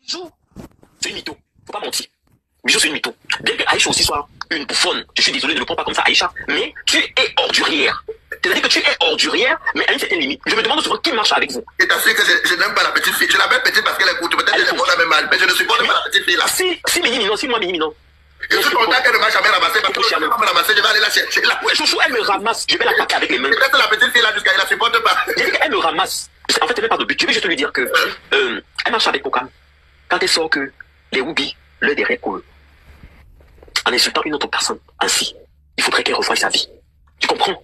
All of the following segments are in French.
Bijou, c'est une mytho. Faut pas mentir. Bijou, c'est une mytho. Bien que Aïcha aussi soit une bouffonne, je suis désolé de ne le prendre pas comme ça, Aïcha, mais tu es ordurière. C'est-à-dire que tu es ordurière, mais à une certaine limite. Je me demande souvent qui marche avec vous. Et t'as su que je n'aime pas la petite fille. Je l'appelle petite parce qu'elle écoute. Peut-être qu'elle est même mal, mais je ne supporte pas la petite fille là. Si Mini Minon, si moi Mini Minon. Je suis content qu'elle ne m'a jamais ramassé parce que je ne vais pas me ramasser, je vais aller la chercher là. Chouchou, elle me ramasse, je vais la taper avec les mains. Je laisse la petite fille là jusqu'à elle ne supporte pas. Elle me ramasse. En fait, elle n'a pas de but. Je vais juste lui dire que elle marche avec Pokam. Quand elle sort que les Woubi, le derrière coule, en insultant une autre personne ainsi, il faudrait qu'elle revoie sa vie. Tu comprends?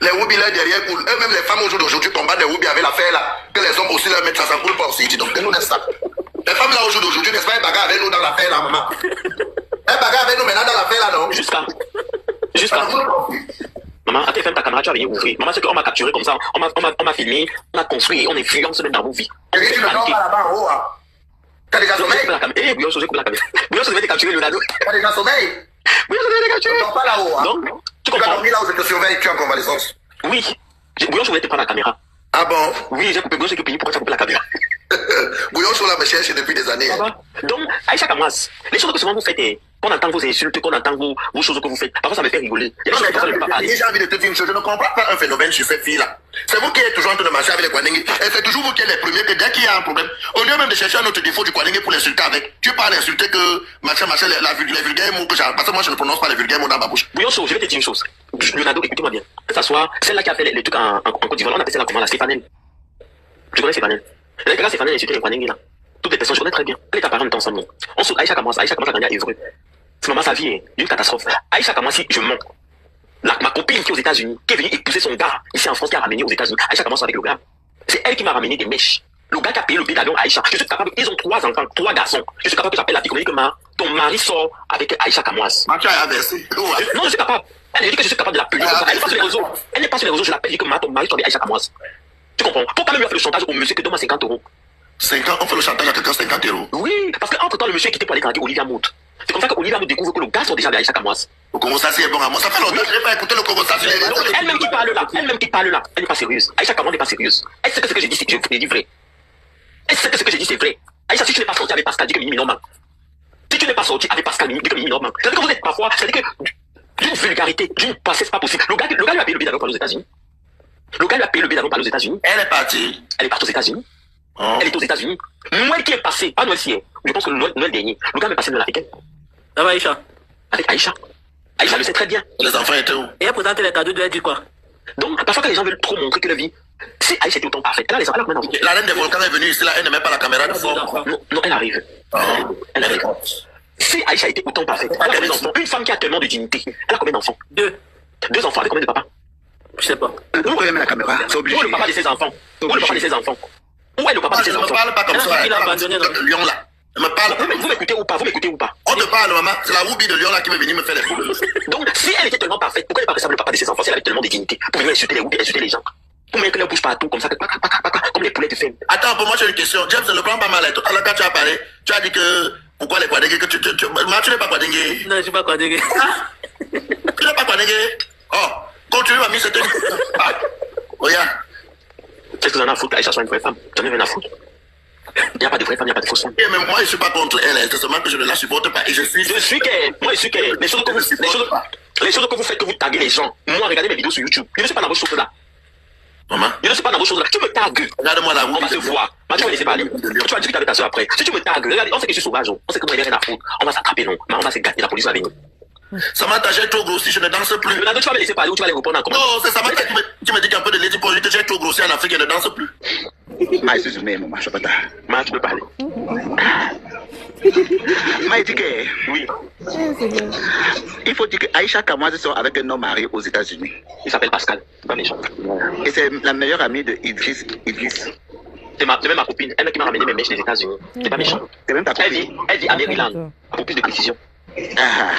Les Woubi là derrière coule. Eux-mêmes les femmes aujourd'hui combattent les Woubi avec l'affaire là. Que les hommes aussi leur mettent ça coule pas aussi. Donc nous laisse ça. Les femmes là aujourd'hui, n'est-ce pas, elles bagarrent avec nous dans l'affaire là, maman. Elles bagarrent avec nous maintenant dans l'affaire là, non? Jusqu'à. Maman, à TFM, ta caméra, tu vas venir ouvrir. Maman, c'est qu'on m'a capturé comme ça, on m'a filmé, on a construit, on influence même dans vos vies. Tu ne dors pas là-bas en haut, hein? T'as déjà sommeil? Eh, Bouillon, j'ai coupé la caméra. Bouillon, je vais te capturer, Leonardo. T'as déjà sommeil? Bouillon, je vais te capturer. Tu ne dors pas là-haut, hein? Donc, tu vas comprends? dormir là où je te surveille, tu es en convalescence. Oui. Bouillon, je voulais te prendre la caméra. Ah bon? Oui, j'ai coupé Bouillon, j'ai coupé, pourquoi tu as coupé la caméra? Bouillon sur la me cherche depuis des années. Donc, Aïcha Kamwas, les choses que souvent vous faites, qu'on entend vos insultes, qu'on entend vos choses que vous faites, parfois ça me fait rigoler. Il y a des choses que je ne peux pas parler. J'ai envie de te dire une chose, je ne comprends pas un phénomène sur cette fille-là. C'est vous qui êtes toujours en train de marcher avec les Kwanengi. Et c'est toujours vous qui êtes les premiers que dès qu'il y a un problème, au lieu même de chercher un autre défaut du Kwanengi pour l'insulter avec, tu parles d'insulter que machin, les vulgaires mots que j'ai. Parce que moi je ne prononce pas les vulgaires mots dans ma bouche. Bouillon, je vais te dire une chose. Leonardo, écoutez-moi bien. Que ça soit celle-là qui a fait les trucs en Côte d'Ivoire, on appelle celle-là comment, la Stéphane. Tu connais Stéphane? Elle était là, Stéphane, elle insultait les Kwanengi là. Toutes les personnes, je connais très bien. Elle est apparente ensemble. On se Aïcha Kamwas a gagné à Évreux. C'est maman, sa vie est d'une catastrophe. Aïcha Kamwas, si je mens. Ma copine qui est aux États-Unis, qui est venue épouser son gars ici en France, qui a ramené aux États-Unis. Aïcha Kamwas avec le gars. C'est elle qui m'a ramené des mèches. Le gars qui a payé le billet d'avion à Aïcha. Je suis capable, ils ont 3 enfants, 3 garçons. Je suis capable que j'appelle la fille que ton mari sort avec Aïcha Kamwas. Tu as inversé. Non, je suis capable. Elle dit que je suis capable de la payer. Elle n'est pas sur les réseaux. Elle n'est pas sur les réseaux, je l'appelle, je dis que ton mari sort avec Aïcha Kamwas. Tu comprends? Faut quand même lui faire le chantage au monsieur que donne-moi 50 €. 50, on fait le chantage à quelqu'un 50 €. Oui, parce qu'entre temps, le monsieur est quitté pour aller grandir Olivia Mout. C'est comme ça que Olivia Mout découvre que le gars sont déjà avec Aïcha Kamwas. Le Congo c'est bon à moi. Ça fait longtemps que je n'ai pas écouté le Congo sur les réseaux. Elle-même qui parle là, elle n'est pas sérieuse. Aïcha Kamwas n'est pas sérieuse. Elle sait que ce que j'ai dit, je dis vrai. Elle sait que ce que j'ai dit, c'est vrai. Aïcha, si tu n'es pas sorti avec Pascal, dis que Mimi Minorman. Si tu n'es pas sorti avec Pascal, dis que Mimi Minorman. C'est-à-dire que vous êtes parfois, c'est-à-dire que d'une vulgarité, d'une passesse pas possible. Le gars lui a payé le billet d'avion pour aller aux États-Unis. Le gars lui a payé le billet d'avion pour aller aux États-Unis. Elle est partie. Elle est partie aux États-Unis. Oh. Elle est aux États-Unis. Noël qui est passé, pas Noël si, je pense que Noël dernier, le gars m'est passé Noël avec elle. Ça va, Aïcha? Avec Aïcha. Aïcha le sait très bien. Les enfants étaient où? Et elle présente les cadeaux, elle dit quoi? Donc, parfois quand les gens veulent trop montrer que leur vie, si Aïcha était autant parfaite, là, les enfants, elle a combien d'enfants? La reine des volcans est venue ici, là, elle ne met pas la caméra de fond. Non, elle arrive. Oh. Elle arrive. Si Aïcha était autant parfaite, elle a combien d'enfants? Une femme qui a tellement de dignité, elle a combien d'enfants? 2. 2 enfants avec combien de papas? Je sais pas. Vous pouvez mettre la caméra, c'est obligé. Où est le papa de ses enfants? Où est le papa de ses enfants? Où est le papa de Je ses ne me enfants? parle pas comme ça. Il a abandonné dans le lion là. Je me parle. Vous m'écoutez ou pas? Vous m'écoutez ou pas? On te parle, maman. C'est la Woubi de Lyon là qui veut venir me faire les fous. Donc, si elle était tellement parfaite, pourquoi elle n'est pas responsable le papa de ses enfants? Si elle avait tellement de dignité pour venir insulter les Woubi, insulter les gens. Comment elle bouge partout comme ça, comme les poulets de ferme? Attends, pour moi j'ai une question. James ne le prend pas mal. Tout à l'heure quand tu as parlé, tu as dit que pourquoi les Kwadenge que tu n'es pas Kwadenge. Non, je suis pas Kwadenge. Tu n'es pas Kwadenge. Oh, continue mamie, c'était. Regarde. Qu'est-ce que j'en ai à foutre? Aïcha soit une vraie femme. J'en ai rien à foutre. Il n'y a pas de vraie femme, il n'y a pas de fausse femme. Et même moi, je ne suis pas contre elle. C'est seulement que je ne la supporte pas. Et je suis. Moi, je suis qu'elle. Les choses que vous faites, que vous taguez les gens. Moi, regardez mes vidéos sur YouTube. Je ne suis pas dans vos choses là. Maman. Je ne suis pas dans vos choses là. Tu me tagues. Regarde-moi la On va se voir. Moi, tu vas me laisser parler. Tu vas discuter avec ta soeur après. Si tu me tagues, regarde, on sait que je suis sauvage. On sait que moi, il n'y a rien à foutre. On va s'attraper, non. Mais on va se gâter. La police va venir. Samantha, j'ai trop grossi, je ne danse plus. Leonardo, tu vas me laisser parler ou tu vas les répondre en commentaire? Non, c'est Samantha qui me dit qu'un peu de lady pour que j'ai trop grossi en Afrique, je ne danse plus. Ma excuse-moi, maman, je ne sais pas. Ma, tu peux parler. Ma dit que. Oui. Il faut dire que Aïcha Kamwas sort avec un homme marié aux États-Unis. Il s'appelle Pascal. C'est pas méchant. Et c'est la meilleure amie de Idriss. C'est même ma copine. Elle qui m'a ramené mes mèches des États-Unis. C'est pas méchant. C'est même ta copine. Elle vit à Maryland. Pour plus de précision. Ah.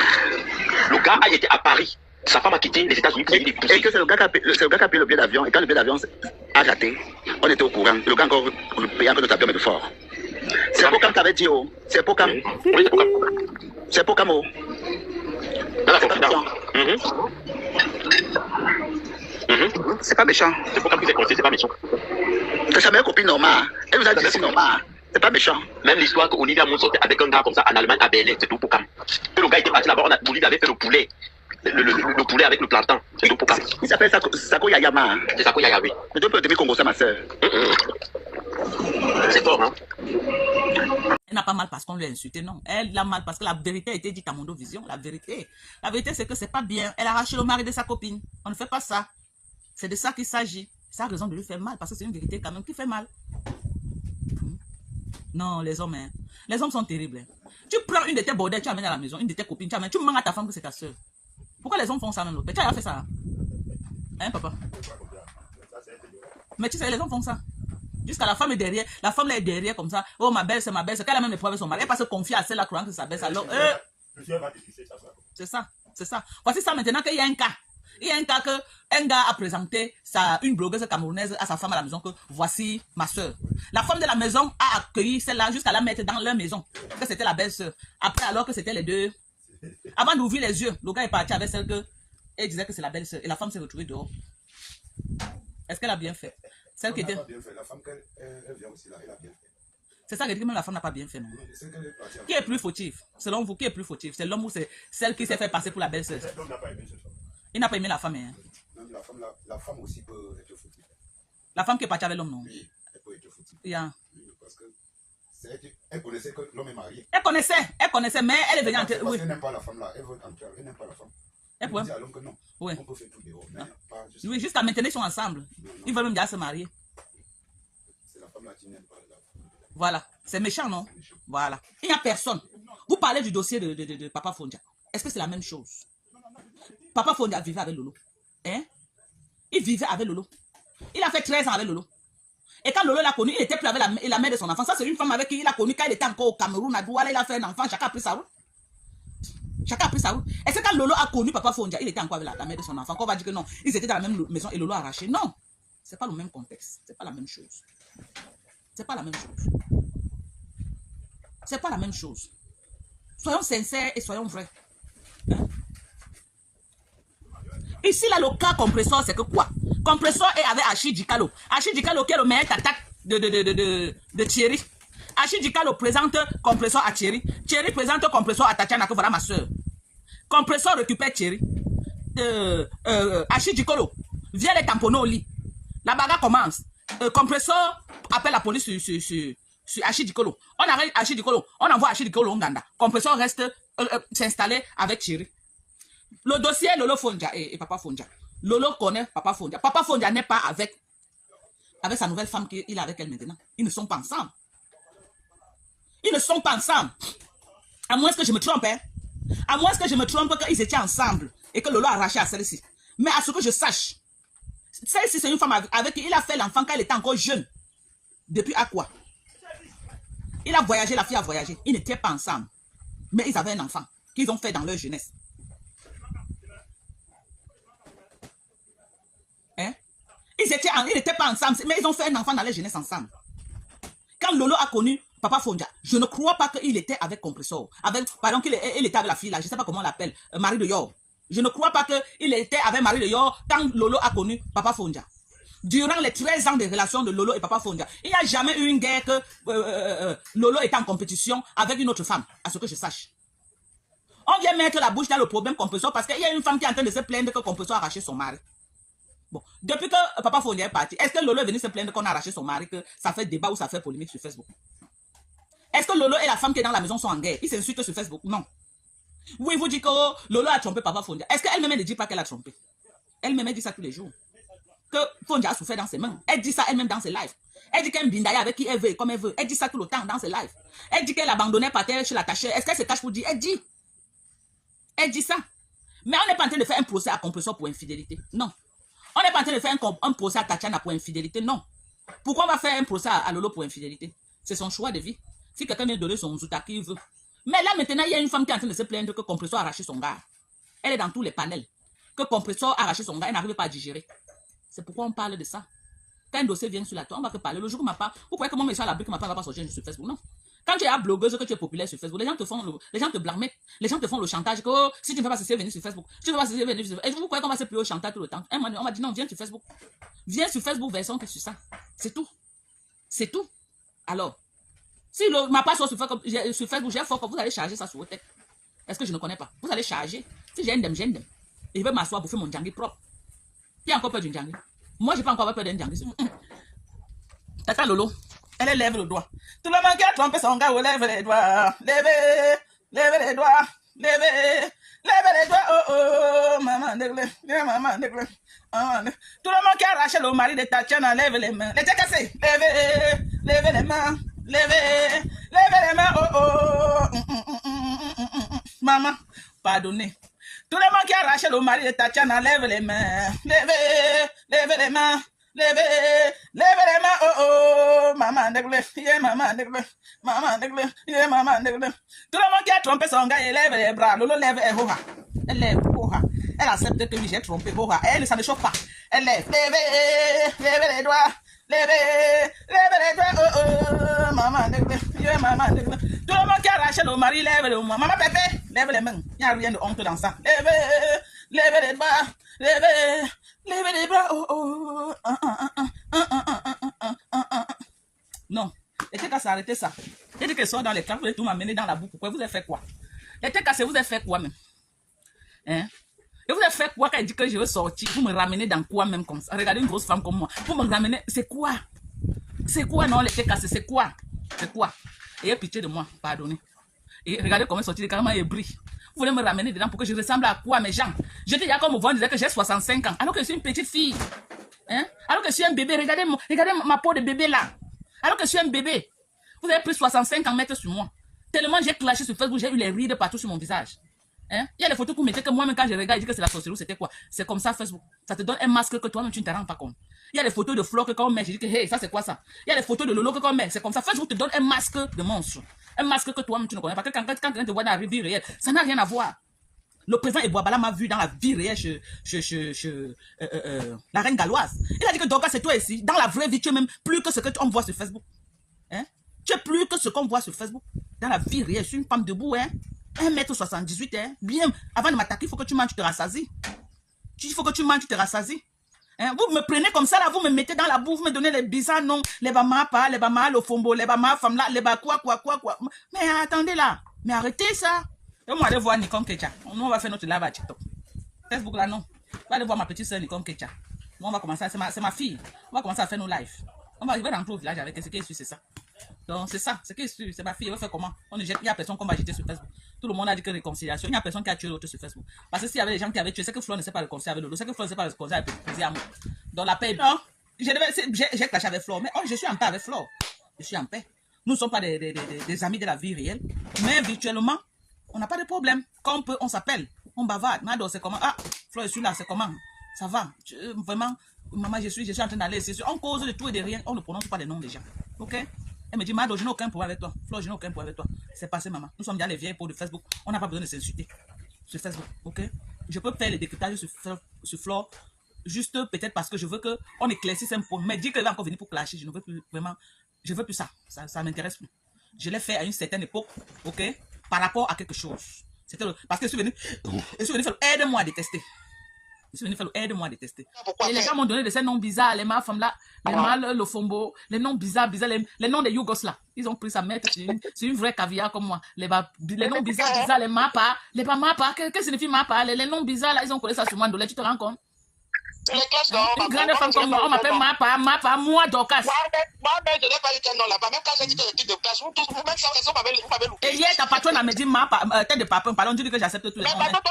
Le gars a été à Paris. Sa femme a quitté les États-Unis pour venir l'épouser. Et que c'est le gars qui a payé le billet d'avion. Et quand le billet d'avion a raté, on était au courant. Le gars encore payé encore notre avion, mais de fort. C'est Pokam qui avait dit, oh. C'est Pokam. Oui, c'est Pokam. C'est Pokam, oh. Dans la confidence. C'est pas méchant. C'est Pokam qui fait conseiller, c'est pas méchant. C'est sa meilleure copine, Norma. Elle nous a dit ici, Norma. C'est pas méchant. Même l'histoire que Olivia Moon sortait avec un gars comme ça en Allemagne à Berlin, c'est tout pour Cam. Que le gars était parti là-bas, Olivia avait fait le poulet. Le poulet avec le plantain, c'est tout pour Cam. Il s'appelle Sako Yayama. Hein. C'est ça qu'il y a, oui. Mais tu peux demi Congo, ça, ma soeur. C'est fort, hein. Elle n'a pas mal parce qu'on lui a insulté, non. Elle a mal parce que la vérité a été dite à Mondo Vision. La vérité, c'est que c'est pas bien. Elle a arraché le mari de sa copine. On ne fait pas ça. C'est de ça qu'il s'agit. Ça a raison de lui faire mal parce que c'est une vérité quand même qui fait mal. Non, les hommes, hein. Les hommes sont terribles. Hein. Tu prends une de tes bordels, tu amènes à la maison, une de tes copines, tu amènes, tu mens à ta femme que c'est ta soeur. Pourquoi les hommes font ça même l'autre? Tu as fait ça. Hein, papa? Mais tu sais, les hommes font ça. Jusqu'à la femme est derrière. La femme là est derrière comme ça. Oh, ma belle, c'est ma belle. C'est qu'elle a même les preuves de son mari. Elle va se confier à celle-là, croyant que c'est sa belle. Alors, c'est ça. C'est ça. Voici ça maintenant qu'il y a un cas. Il y a un cas que un gars a présenté une blogueuse camerounaise à sa femme à la maison que voici ma soeur. La femme de la maison a accueilli celle-là jusqu'à la mettre dans leur maison. Que c'était la belle-sœur. Après, alors que c'était les deux. Avant d'ouvrir les yeux, le gars est parti avec celle que elle disait que c'est la belle-sœur. Et la femme s'est retrouvée dehors. Est-ce qu'elle a bien fait? Celle qui était... La femme elle vient aussi là, elle a bien fait. C'est ça que même la femme n'a pas bien fait, non? Qui est plus fautif? Selon vous, qui est plus fautif? C'est l'homme ou c'est celle qui s'est fait passer pour la belle-sœur? L'homme n'a pas aimé cette femme. Il n'a pas aimé la femme, hein? Non, la femme aussi peut être fautive. La femme qui est partie avec l'homme, non? Oui, elle peut être fautive. Yeah. Oui, parce que elle connaissait que l'homme est marié. Elle connaissait, mais elle est venue entrer. Parce Oui. qu'elle n'aime pas la femme là, elle veut entrer, elle n'aime pas la femme. Elle dit à l'homme que non, oui. on peut faire tout dehors, mais pas juste... Oui, jusqu'à maintenant, ils sont ensemble. Ils veulent même déjà se marier. C'est la femme là qui n'aime pas la femme. Voilà. C'est méchant, non? Voilà. Il n'y a personne. Vous parlez du dossier de Papa Fondia. Est-ce que c'est la même chose? Papa Fondia vivait avec Lolo. Hein? Il vivait avec Lolo. Il a fait 13 ans avec Lolo. Et quand Lolo l'a connu, il était plus avec la mère de son enfant. Ça, c'est une femme avec qui il a connu quand il était encore au Cameroun, à Douala. Il a fait un enfant. Chacun a pris sa route. Chacun a pris sa route. Est-ce que quand Lolo a connu Papa Fondia, il était encore avec la mère de son enfant? Qu'on va dire que non, ils étaient dans la même maison et Lolo a arraché. Non. C'est pas le même contexte. C'est pas la même chose. C'est pas la même chose. C'est pas la même chose. Soyons sincères et soyons vrais. Hein? Ici, là, le cas compresseur, c'est que quoi? Compresseur est avec Achille Dikalo. Achille Dikalo qui est le meilleur attaque de Thierry. Achille Dikalo présente compresseur à Thierry. Thierry présente compresseur à Tatiana, que voilà ma soeur. Compresseur récupère Thierry. Achille Dikalo vient les tamponner au lit. La bagarre commence. Compresseur appelle la police sur Achille Dikalo. On arrête Achille Dikalo. On envoie Achille Dikalo au Nganda. Compresseur reste s'installer avec Thierry. Le dossier Lolo Fondia et Papa Fondia. Lolo connaît Papa Fondia. Papa Fondia n'est pas avec sa nouvelle femme qu'il a avec elle maintenant. Ils ne sont pas ensemble. Ils ne sont pas ensemble. À moins que je me trompe, hein. À moins que je me trompe qu'ils étaient ensemble et que Lolo a arraché à celle-ci. Mais à ce que je sache, celle-ci c'est une femme avec qui il a fait l'enfant quand elle était encore jeune. Depuis à quoi? Il a voyagé, la fille a voyagé. Ils n'étaient pas ensemble. Mais ils avaient un enfant qu'ils ont fait dans leur jeunesse. Hein? Ils n'étaient pas ensemble, mais ils ont fait un enfant dans leur jeunesse ensemble. Quand Lolo a connu Papa Fondia, je ne crois pas qu'il était avec Compressor. Pardon, qu'il était avec la fille là, je ne sais pas comment on l'appelle, Marie de Yor. Je ne crois pas qu'il était avec Marie de Yor quand Lolo a connu Papa Fondia. Durant les 13 ans de relation de Lolo et Papa Fondia, il n'y a jamais eu une guerre que Lolo était en compétition avec une autre femme, à ce que je sache. On vient mettre la bouche dans le problème Compressor parce qu'il y a une femme qui est en train de se plaindre que Compressor a arraché son mari. Bon, depuis que Papa Fondia est parti, est-ce que Lolo est venu se plaindre qu'on a arraché son mari, que ça fait débat ou ça fait polémique sur Facebook? Est-ce que Lolo et la femme qui est dans la maison sont en guerre? Ils s'insultent sur Facebook? Non. Oui, vous dites que Lolo a trompé Papa Fondia. Est-ce qu'elle-même ne dit pas qu'elle a trompé? Elle-même dit ça tous les jours. Que Fondia a souffert dans ses mains. Elle dit ça elle-même dans ses lives. Elle dit qu'elle bindaille avec qui elle veut et comme elle veut. Elle dit ça tout le temps dans ses lives. Elle dit qu'elle abandonnait par terre chez la tachère. Est-ce qu'elle se cache pour dire? Elle dit. Elle dit ça. Mais on n'est pas en train de faire un procès à Compressor pour infidélité. Non. On n'est pas en train de faire un procès à Tatiana pour infidélité. Non. Pourquoi on va faire un procès à Lolo pour infidélité? C'est son choix de vie. Si quelqu'un vient donner son zouta qui veut. Mais là maintenant, il y a une femme qui est en train de se plaindre que Compressor a arraché son gars. Elle est dans tous les panels. Que Compressor a arraché son gars, elle n'arrive pas à digérer. C'est pourquoi on parle de ça. Quand un dossier vient sur la toile, on va que parler. Le jour où ma part, vous croyez que mon message à la brique, ma part va pas sortir sur Facebook? Non. Quand tu es blogueuse, que tu es populaire sur Facebook, les gens te blâment. Les gens te font le chantage que oh, si tu ne fais pas ceci, venir sur Facebook. Si tu ne fais pas ceci, venir sur Facebook. Et vous croyez qu'on va se plier au chantage tout le temps? On m'a dit non, viens sur Facebook. Viens sur Facebook, version que sur ça. C'est tout. C'est tout. Alors, Si ma password sur Facebook, j'ai fort, vous allez charger ça sur votre tête. Est-ce que je ne connais pas? Vous allez charger. Si j'ai un dem, j'ai un dem. Et je vais m'asseoir pour faire mon djangui propre. Qui a encore peur d'une djangui? Moi, je n'ai pas encore peur d'un djangui. Tata Lolo, elle lève le doigt. Tout le monde qui a trompé son gars, lève les doigts. Levez les doigts. Levez les doigts. Oh, oh, maman, maman, tout le monde qui a arraché le mari de Tatiana, lève les mains. Les têtes cassées. Levez les mains. Levez les mains. Oh, oh. Maman, pardonnez. Tout le monde qui a arraché le mari de Tatiana, lève les mains. Levez les mains. Levez les mains. Oh, oh. Maman, maman, maman, tout le monde qui a trompé son gars, il lève les bras. Lolo lève et hoha. Elle lève, hoha. Elle accepte que oui, j'ai trompé, hoha. Elle, ça ne chauffe pas. Elle lève. Levez les doigts. Levez les doigts. Oh, oh. Maman, maman. Tout le monde qui a arraché le mari, lève les mains. Maman Pépé, lève les mains. Il n'y a rien de honte dans ça. Levez les bras. Levez les bras. Oh, oh. Non. Et qu'à s'arrêter ça. J'ai dit que soit dans les camps, vous allez tout m'amener dans la boue. Pourquoi vous avez fait quoi? Et cassé, vous avez fait quoi même? Hein? Et vous avez fait quoi quand elle dit que je veux sortir? Vous me ramenez dans quoi même comme ça? Regardez une grosse femme comme moi. Vous me ramenez. C'est quoi? C'est quoi non, les cassé? C'est quoi? C'est quoi? Ayez pitié de moi, pardonnez. Et regardez comment sortir carrément et brille. Vous voulez me ramener dedans pour que je ressemble à quoi, mes gens? Je dis, il y a comme vous disait que j'ai 65 ans, alors que je suis une petite fille. Hein? Alors que je suis un bébé. Regardez ma peau de bébé là. Alors que je suis un bébé. Vous avez pris 65 ans mettre sur moi. Tellement j'ai clashé sur Facebook, j'ai eu les rides partout sur mon visage. Hein? Il y a des photos que vous mettez que moi-même quand je regarde, je dis que c'est la sorcellerie, c'était quoi? C'est comme ça Facebook. Ça te donne un masque que toi-même tu ne te rends pas compte. Il y a des photos de Flo que quand on met, je dis que hey, ça c'est quoi ça? Il y a des photos de Lolo que quand on met, c'est comme ça. Facebook te donne un masque de monstre. Un masque que toi-même tu ne connais pas. Quand quelqu'un te voit dans la vie réelle, ça n'a rien à voir. Le président Ebouabala m'a vu dans la vie réelle la reine galloise. Il a dit que Dorcas c'est toi ici. Dans la vraie vie, tu es même plus que ce que on voit sur Facebook. Hein? Tu es plus que ce qu'on voit sur Facebook. Dans la vie réelle, je suis une femme debout, hein? 1m78, hein? Bien, avant de m'attaquer, il faut que tu manges, tu te rassasies. Il faut que tu manges, tu te rassasies. Hein? Vous me prenez comme ça, là, vous me mettez dans la boue, vous me donnez les bizarres noms, les bamapa, les bama, le fombo, les bama, femme là, les ba quoi. Mais attendez là, mais arrêtez ça. Et moi, allez voir Nikon Kecha. Nous, on va faire notre live à TikTok. Facebook là, non. On va aller voir ma petite soeur Nikon Kecha. Nous, on va commencer, c'est ma fille. On va commencer à faire nos lives. Je vais rentrer au village avec ce qui est sûr, c'est ça. Donc, c'est ça, ce qui est sûr, c'est ma fille. Elle va faire comment? Il n'y a personne qu'on va jeter sur Facebook. Tout le monde a dit que réconciliation. Il n'y a personne qui a tué l'autre sur Facebook. Parce que s'il y avait des gens qui avaient tué, c'est que Flo ne sait pas réconcilier avec l'autre. C'est que Flo ne sait pas réconcilier avec le amour. Donc, la paix, non. J'ai clashé avec Flo. Mais je suis en paix avec Flo. Je suis en paix. Nous ne sommes pas des amis de la vie réelle. Mais virtuellement, on n'a pas de problème. Quand on peut, on s'appelle. On bavarde. Mado, c'est comment? Ah, Flo, je suis là, c'est comment? Ça va? Vraiment, maman, je suis en train d'aller. On cause de tout et de rien. On ne prononce pas les noms des gens. Ok? Elle me dit, Mado, je n'ai aucun problème avec toi. Flo, je n'ai aucun problème avec toi. C'est passé, maman. Nous sommes déjà les vieilles peaux de Facebook. On n'a pas besoin de s'insulter sur Facebook. Ok? Je peux faire les décryptages sur Flo. Juste peut-être parce que je veux qu'on éclaircisse un point. Mais dire qu'elle va encore venir pour clasher, je ne veux plus vraiment. Je veux plus ça. Ça m'intéresse plus. Je l'ai fait à une certaine époque. Ok? Par rapport à quelque chose. Parce que je suis venu faire aide-moi à détester. Je suis venu faire aide-moi à détester. Et les gens m'ont donné de ces noms bizarres, les femmes là, les mâles, le fombo, les noms bizarres, les noms des Yougos là. Ils ont pris sa mère sur une vraie caviar comme moi. Les noms bizarres, les mapa, qu'est-ce que signifie mapa? Les noms bizarres là, ils ont collé ça sur moi. Tu te rends compte? Une grande femme comme moi, on m'appelle mapa, moi Dorcas. Moi-même, je n'ai pas eu qu'un nom là-bas. Même quand j'ai dit que j'étais de classe, vous-même, ça, vous m'avez loupé. Et hier, ta patronne a me dit tête de papin. Pardon, tu dis que j'accepte tous les noms. Mais toi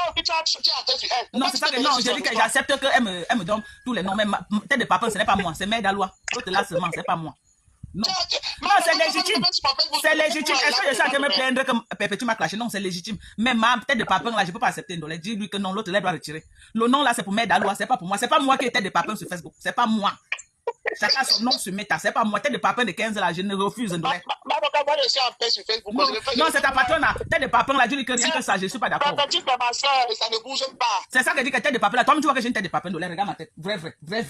aussi, tu as atteint sur elle. Non, c'est ça que non, je dis que j'accepte qu'elle me donne tous les noms. Mais tête de papin, ce n'est pas moi, c'est Mère d'Alois. L'autre là seulement, c'est pas moi. Non, c'est légitime. C'est légitime. Est-ce que je suis en train de me plaindre que Pépé, tu m'as clashé? Non, c'est légitime. Mais ma tête de papin là, je ne peux pas accepter. Donc, dis-lui que non, l'autre là doit retirer. Le nom là, c'est pour Mère d'Alois, c'est pas pour moi. C'est pas moi qui ai tête de papin sur Facebook. C'est pas moi. Chacun son nom sur Meta. C'est pas moi. Tête de papin de 15 là, je ne refuse. Non, c'est ta patronne. Tête de papin là, je dis que rien que ça, je ne suis pas d'accord. Ça ne bouge pas. C'est ça que dit que tête de papin là. Toi, tu vois que j'ai une tête de papin. Regarde ma tête. Vrai.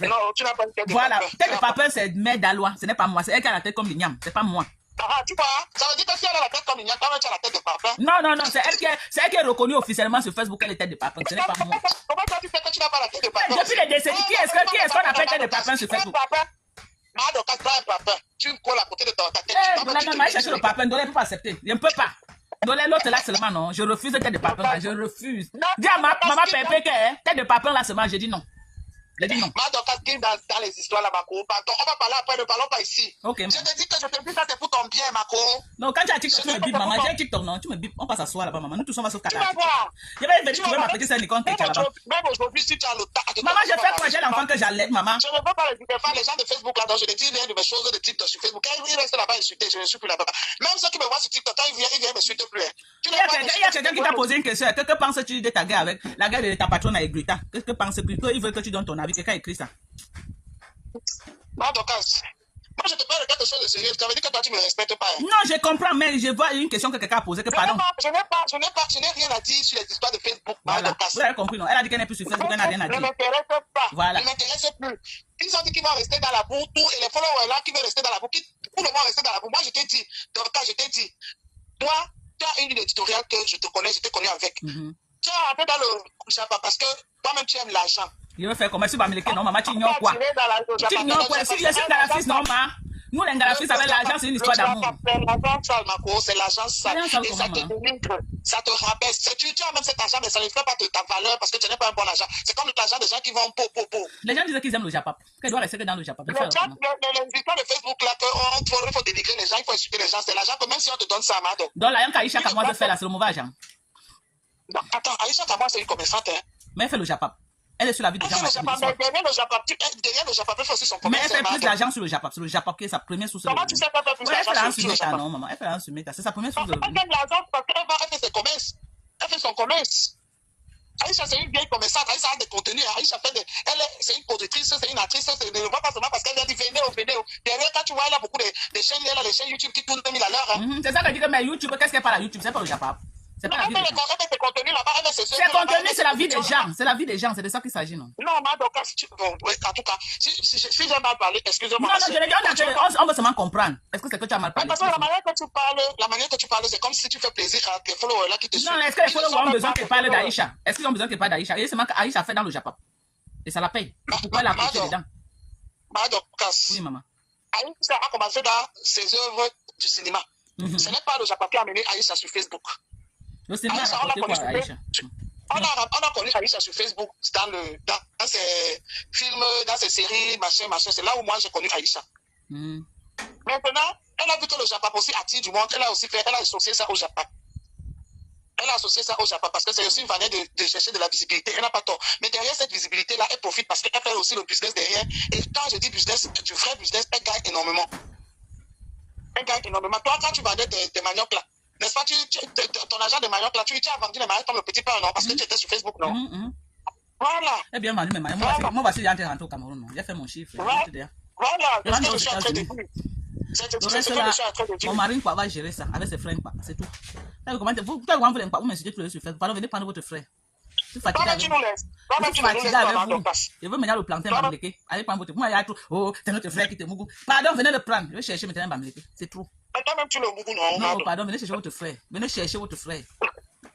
Non, tu n'as pas une tête de papin. Voilà. Tête de papin, c'est Mère d'Alois. Ce n'est pas moi. C'est elle qui a la tête comme l'igname. C'est pas moi. Ah, tu vois, ça veut dire que si elle a la tête comme l'igname, tu as la tête de papin. Non, c'est elle qui est reconnue officiellement sur Facebook qu'elle est tête de papin. Ce n'est pas moi. Comment tu fais que tu n'as pas la tête de papin? Depuis les décennies, qui est-ce qu'on appelle tête de papin sur Facebook? Madoka, papa, tu me colles à côté de ta tête. Non, mais chercher le papa, Ndolé ne peut pas accepter. Je ne peux pas. Ndolé, l'autre là seulement, non. Je refuse tête de papa là, je refuse. Dis à maman Pépé que tête de papa là seulement, j'ai dit non. J'ai dit non. Madoka, qui dans les histoires là, Mako. Pardon, on va parler après, ne parlons pas ici. Ok. Je te dis que je te dis ça, c'est pour ton bien, Mako. Non, quand tu as TikTok, tu me bipes, maman. J'ai TikTok, non. Tu me bipes. On passe à soir là-bas, maman. Nous tous on va se Tu vas cacher. voir. Je vais venir trouver ma petite sœur Nicole Techa là-bas. Même aujourd'hui, si tu as le temps. Maman, j'ai fait quoi? J'ai l'enfant que j'allais, maman. Je ne veux pas les gens de Facebook là, donc je te dis rien de mes choses de TikTok sur Facebook. Quand ils restent là-bas insultés, je ne suis plus là-bas. Même ceux qui me voient sur TikTok, quand ils viennent m'insulter plus. Il y a quelqu'un qui t'a posé une question. Que penses-tu de ta guerre avec la guerre de ta patronne avec Greta? Qu'est-ce que penses-tu? Il veut que tu donnes ton avis. Quelqu'un a écrit ça. Moi, je te parle de quelque chose de sérieux. Ça veut dire que toi, tu ne me respectes pas. Non, je comprends, mais je vois une question que quelqu'un a posée. Que pardon. Je n'ai rien à dire sur les histoires de Facebook. Voilà. Vous avez compris, non? Elle a dit qu'elle n'est plus sur Facebook, elle n'a rien à dire. Ne m'intéresse pas. Voilà. Ne m'intéresse plus. Ils ont dit qu'ils vont rester dans la boue, tout, et les followers là qui veulent rester dans la boue, qui pour le moment rester dans la boue. Moi, je t'ai dit, dans le cas, je t'ai dit, toi, tu as une ligne éditoriale que je te connais avec. Tu es rentré dans le Japa parce que toi-même, tu aimes l'argent. Je veux faire comment? Si tu vas me l'écrire, non, maman, tu ignores quoi? Tu ignores quoi? Si je suis Galafis, non, maman. Nous, les Galafis, avec l'argent, c'est une histoire d'amour. C'est l'argent sale, et ça te dénigre, ça te rabaisse. Tu as même cet argent, mais ça ne fait pas de ta valeur parce que tu n'es pas un bon argent. C'est comme l'argent des gens qui vont po. Les gens disent qu'ils aiment le Japap. Qu'elle doit rester que dans le Japap. Les histoires de Facebook là, il faut dénigrer les gens, il faut insulter les gens. C'est l'argent que même si on te donne ça, Mado. Donc, la yanka Aïcha Kamwa de faire là, c'est le mauvais agent. Attends, Aïcha Kamwa, c'est une commerçante. Mais elle fait le Japap. Elle est sur la vie des gens. Derrière le Japap, elle fait aussi son commerce. Mais elle fait plus d'argent sur le Japap. Sur le Japap qui est sa première source de revenus. Comment tu sais qu'elle fait plus d'argent sur le Japap? Non, maman, elle fait un sur Meta. C'est sa première source de revenus. Elle gagne l'argent parce qu'elle fait ses commerces. Elle fait son commerce. Aïcha, c'est une vieille commerçante. Aïcha a des contenus. Aïcha c'est une productrice, c'est une actrice. Ne le vois pas seulement parce qu'elle vient dire venez. Derrière, quand tu vois, elle a beaucoup de chaînes, elle a des chaînes YouTube qui tournent 2000 à l'heure. C'est ça que je dis que mais YouTube, qu'est-ce qu'elle parle à YouTube? C'est pas le Japap. C'est pas la vie des gens. Ses contenus là-bas, ses contenus, c'est la vie des gens. C'est la vie des gens. C'est de ça qu'il s'agit, non? Non, Madoka, en tout cas, si j'ai mal parlé, excusez-moi. Non, je l'ai dit, on veut seulement comprendre. Est-ce que c'est que tu as mal parlé? Parce que la manière que tu parles, c'est comme si tu fais plaisir à tes followers là qui te suivent. Non, est-ce que les followers ont besoin qu'elle parle d'Aïcha? Est-ce qu'ils ont besoin qu'elle parle d'Aïcha? Et c'est seulement qu'Aïcha fait dans le Japon. Et ça la paye. Pourquoi elle a pris dedans? Madoka. Oui, maman. Aïcha a commencé dans ses œuvres du cinéma. Ce n'est pas le Japon qui a amené Aïcha sur Facebook. Le cinéma a rapporté quoi à Aïcha? On a connu Aïcha sur Facebook dans ses films, dans ses séries, machin. C'est là où moi j'ai connu Aïcha. Maintenant, elle a vu que le Japon aussi attire du monde. Elle a associé ça au Japon. Elle a associé ça au Japon parce que c'est aussi une manière de chercher de la visibilité. Elle n'a pas tort. Mais derrière cette visibilité-là, elle profite parce qu'elle fait aussi le business derrière. Et quand je dis business, du vrai business, elle gagne énormément. Toi, quand tu vendais des maniocs là, n'est-ce pas, ton agent de manioc là, tu as vendu les maniocs comme le petit pain, non? Parce que tu étais sur Facebook, non? Voilà. Eh bien vendu mes maniocs. Moi, voici, j'ai rentré au Cameroun, non? J'ai fait mon chiffre. Voilà. C'est ce que je suis en train de dire. Mon mari va gérer ça avec ses frères. C'est tout. Vous m'insultez tous sur Facebook. Pardon, venez prendre votre frère. Je suis fatigué avec vous. Je veux maintenant le planter, Bamléké. Allez prendre votre. Moi, il y a tout. Oh, c'est notre frère qui te mougou. Pardon, venez le prendre. Je vais chercher maintenant Bamléké. C'est trop. Toi-même, tu le mougou, non? Non, pardon, venez chercher votre frère. Venez chercher votre frère.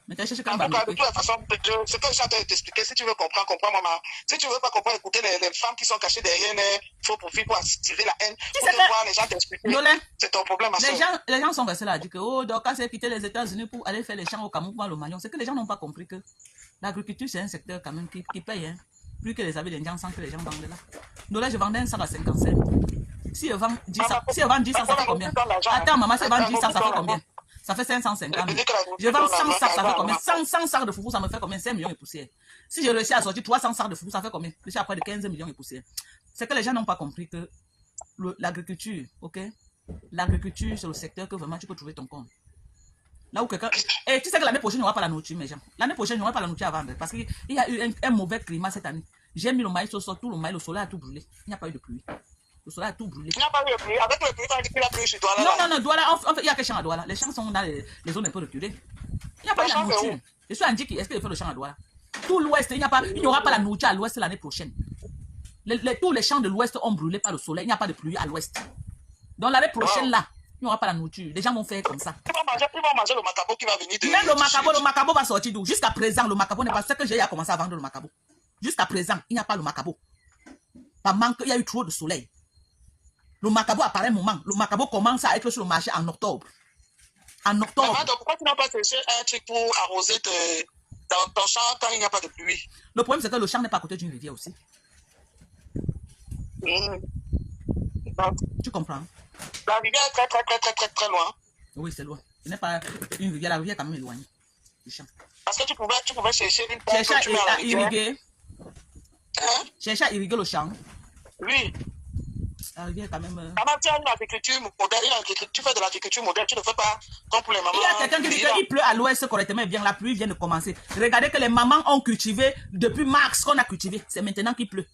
Mais chercher quand même. De toute façon, ce que je suis en train de t'expliquer, si tu veux comprendre, comprends, maman. Si tu veux pas comprendre, écoutez les femmes qui sont cachées derrière les faux profils pour attirer la haine. Pour voir les gens t'expliquer. C'est ton problème, ma soeur. Les gens sont restés là à dire que, oh, Dorcas s'est quitté les États-Unis pour aller faire les champs au Cameroun pour le Magnon. C'est que les gens n'ont pas compris que l'agriculture, c'est un secteur quand même qui paye, hein. Plus que les habits des gens sans que les gens vendent là. Donc là, je vendais un sac à 55. Si elle vend 10 sacs, ça fait combien? Attends, maman, si elle vend 10 sacs, ça fait combien? Ça fait 550 000. Je vends 100 sacs, ça fait combien? 100 sacs de foufou, ça me fait combien? 5 millions et poussière. Si je réussis à sortir 300 sacs de foufou, ça fait combien? Je suis à près de 15 millions et poussière. C'est que les gens n'ont pas compris que l'agriculture, ok? L'agriculture, c'est le secteur que vraiment tu peux trouver ton compte. Là où quelqu'un. Et tu sais que l'année prochaine, il n'y aura pas la nourriture, mes gens. L'année prochaine, il n'y aura pas la nourriture à vendre. Parce qu'il y a eu un mauvais climat cette année. J'ai mis le maïs au sol, tout le maïs, le soleil a tout brûlé. Il n'y a pas eu de pluie. Le soleil a tout brûlé. Il n'y a pas eu de pluie. Avec le pluie, tu as dit qu'il a plu chez Douala. Non, Douala, en fait, il y a que champ à Douala. Les champs sont dans les zones un peu reculées. Il n'y a pas eu de nourriture. Je suis Andy qui est-ce qu'il fait le champ à Douala? Tout l'ouest, il n'y aura pas la nourriture à l'ouest l'année prochaine. Tous les champs de l'ouest ont brûlé par le soleil. Il n'y a pas de pluie à l'ouest. Donc l'année prochaine, là, il n'y aura pas la nourriture. Les gens vont faire comme ça. Ils vont manger le macabo qui va venir de... Même le macabo va sortir d'où? Jusqu'à présent, le macabo n'est pas ce que j'ai commencé à vendre le macabo. Jusqu'à présent, il n'y a pas le macabo. Par manque, il y a eu trop de soleil. Le macabo apparaît un moment. Le macabo commence à être sur le marché en octobre. En octobre. Maman, donc pourquoi tu n'as pas cherché un truc pour arroser dans ton champ quand il n'y a pas de pluie? Le problème, c'est que le champ n'est pas à côté d'une rivière aussi. Donc, Tu comprends? la rivière est très loin. Oui, c'est loin. Ce n'est pas une rivière. La rivière est quand même éloignée du champ. Parce que tu pouvais chercher une pompe Chercher que tu mets à la à rivière. irriguer. Hein? Chercher à irriguer le champ. Oui. La rivière est quand même... Maman, tu as une agriculture moderne, tu fais de l'agriculture moderne, tu ne fais pas comme pour les mamans. Il y a quelqu'un qui dit qu'il pleut à l'ouest correctement, bien la pluie vient de commencer. Regardez que les mamans ont cultivé depuis mars qu'on a cultivé. C'est maintenant qu'il pleut.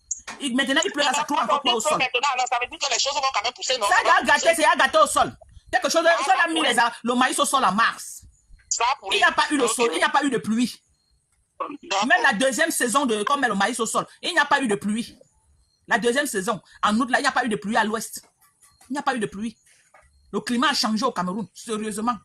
Maintenant qu'il pleut, là, ça trouve encore quoi au sol. Maintenant, ça veut dire que les choses vont quand même pousser, non? Ça a gâté, c'est à gâter au sol. Quelque chose, on a mis le maïs au sol en mars. Il n'y a pas eu de sol, il n'y a pas eu de pluie. Même la deuxième saison de comme le maïs au sol, il n'y a pas eu de pluie. La deuxième saison, en août, là, il n'y a pas eu de pluie à l'ouest. Il n'y a pas eu de pluie. Le climat a changé au Cameroun, sérieusement.